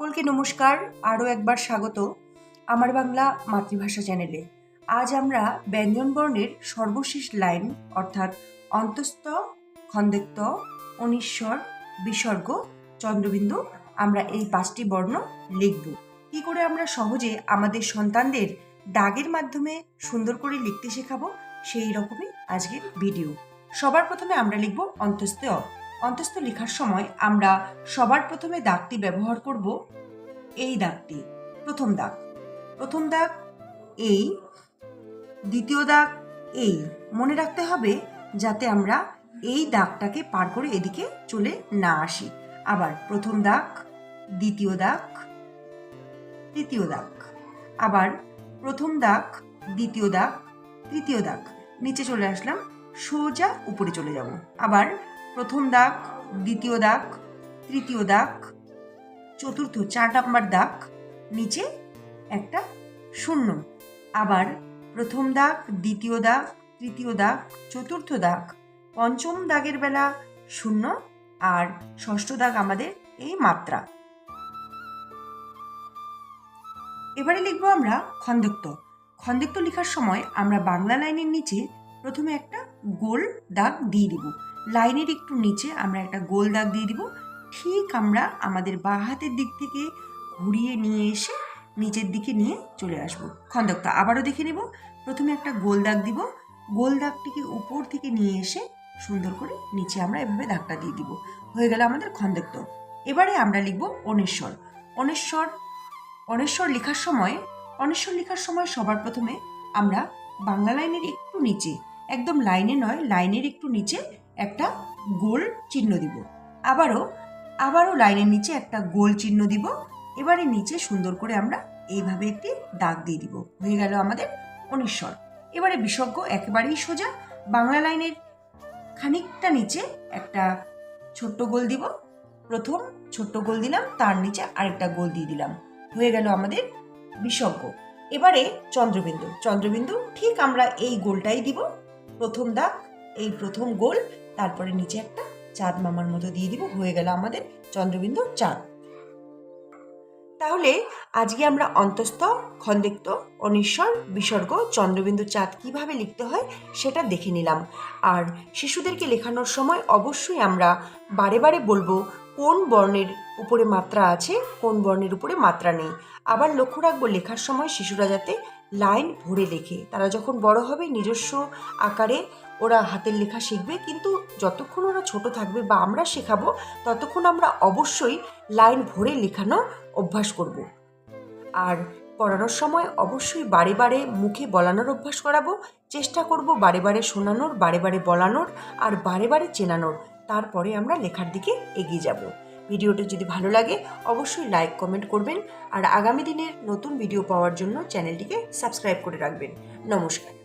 সকলকে নমস্কার, আরও একবার স্বাগত আমার বাংলা মাতৃভাষা চ্যানেলে। আজ আমরা ব্যঞ্জন বর্ণের সর্বশেষ লাইন অর্থাৎ অন্তস্থ, খন্দেক্ত, অনিস্বর, বিসর্গ, চন্দ্রবিন্দু আমরা এই 5টি বর্ণ লিখব। কি করে আমরা সহজে আমাদের সন্তানদের দাগের মাধ্যমে সুন্দর করে লিখতে শেখাবো, সেই রকমই আজকের ভিডিও। সবার প্রথমে আমরা লিখব অন্তস্থ। অন্তস্থ লেখার সময় আমরা সবার প্রথমে দাগটি ব্যবহার করব এই দাগটি। প্রথম দাগ এই, দ্বিতীয় দাগ এই। মনে রাখতে হবে যাতে আমরা এই দাগটাকে পার করে এদিকে চলে না আসি। আবার প্রথম দাগ, দ্বিতীয় দাগ, তৃতীয় দাগ, আবার প্রথম দাগ, দ্বিতীয় দাগ, তৃতীয় দাগ, নিচে চলে আসলাম, সোজা উপরে চলে যাব। আবার প্রথম দাগ, দ্বিতীয় দাগ, তৃতীয় দাগ, চতুর্থ 4 নম্বর দাগ, নিচে একটা শূন্য। আবার প্রথম দাগ, দ্বিতীয় দাগ, তৃতীয় দাগ, চতুর্থ দাগ, পঞ্চম দাগের বেলা শূন্য, আর ষষ্ঠ দাগ আমাদের এই মাত্রা। এবারে লিখবো আমরা খন্দেক্ত। খন্দেক্ত লেখার সময় আমরা বাংলা লাইনের নিচে প্রথমে একটা গোল দাগ দিয়ে দিব। লাইনের একটু নিচে আমরা একটা গোল দাগ দিয়ে দিব। ঠিক আমরা আমাদের বাঁ হাতের দিক থেকে ঘুরিয়ে নিয়ে এসে নিচের দিকে নিয়ে চলে আসব। খন্দেক্ত আবারও দেখে নেব। প্রথমে একটা গোল দাগ দিব, গোল দাগটিকে উপর থেকে নিয়ে এসে সুন্দর করে নিচে আমরা এভাবে দাগটা দিয়ে দিব। হয়ে গেল আমাদের খন্দেক্ত। এবারে আমরা লিখব অনেশ্বর। অনেশ্বর লেখার সময় সবার প্রথমে আমরা বাংলা লাইনের একটু নিচে, একদম লাইনে নয়, লাইনের একটু নিচে একটা গোল চিহ্ন দিব। আবারও লাইনের নিচে একটা গোল চিহ্ন দিব। এবারে নিচে সুন্দর করে আমরা এইভাবে একটি দাগ দিয়ে দিব। হয়ে গেল আমাদের অনিশ্বর। এবারে বিসর্গ একেবারেই সোজা। বাংলা লাইনের খানিকটা নিচে একটা ছোট্ট গোল দিব। প্রথম ছোট্ট গোল দিলাম, তার নিচে আরেকটা গোল দিয়ে দিলাম। হয়ে গেল আমাদের বিসর্গ। এবারে চন্দ্রবিন্দু ঠিক আমরা এই গোলটাই দিব। প্রথম দাগ, এই প্রথম গোল, তারপরে নিচে একটা চাঁদ মামার মতো দিয়ে দিব। হয়ে গেল আমাদের চন্দ্রবিন্দু চাঁদ। তাহলে আজকে আমরা অন্তস্থ, খন্দেক্ত, অনিশ্বর, বিসর্গ, চন্দ্রবিন্দু চাঁদ কিভাবে লিখতে হয় সেটা দেখে নিলাম। আর শিশুদেরকে লেখানোর সময় অবশ্যই আমরা বারে বারে বলবো কোন বর্ণের উপরে মাত্রা আছে, কোন বর্ণের উপরে মাত্রা নেই। আবার লক্ষ্য রাখবো লেখার সময় শিশুরা যাতে লাইন ভরে লেখে। তারা যখন বড় হবে নিজস্ব আকারে ওরা হাতের লেখা শিখবে, কিন্তু যতক্ষণ ওরা ছোট থাকবে বা আমরা শেখাবো ততক্ষণ আমরা অবশ্যই লাইন ভরে লেখানো অভ্যাস করব। আর পড়ানোর সময় অবশ্যই বারে বারে মুখে বলানোর অভ্যাস করাবো। চেষ্টা করব বারে বারে শোনানোর, বারে বারে বলানোর, আর বারে বারে চেনানোর। তারপরে আমরা লেখার দিকে এগিয়ে যাব। ভিডিওটি যদি ভালো লাগে অবশ্যই লাইক, কমেন্ট করবেন। আর আগামী দিনের নতুন ভিডিও পাওয়ার জন্য চ্যানেলটিকে সাবস্ক্রাইব করে রাখবেন। নমস্কার।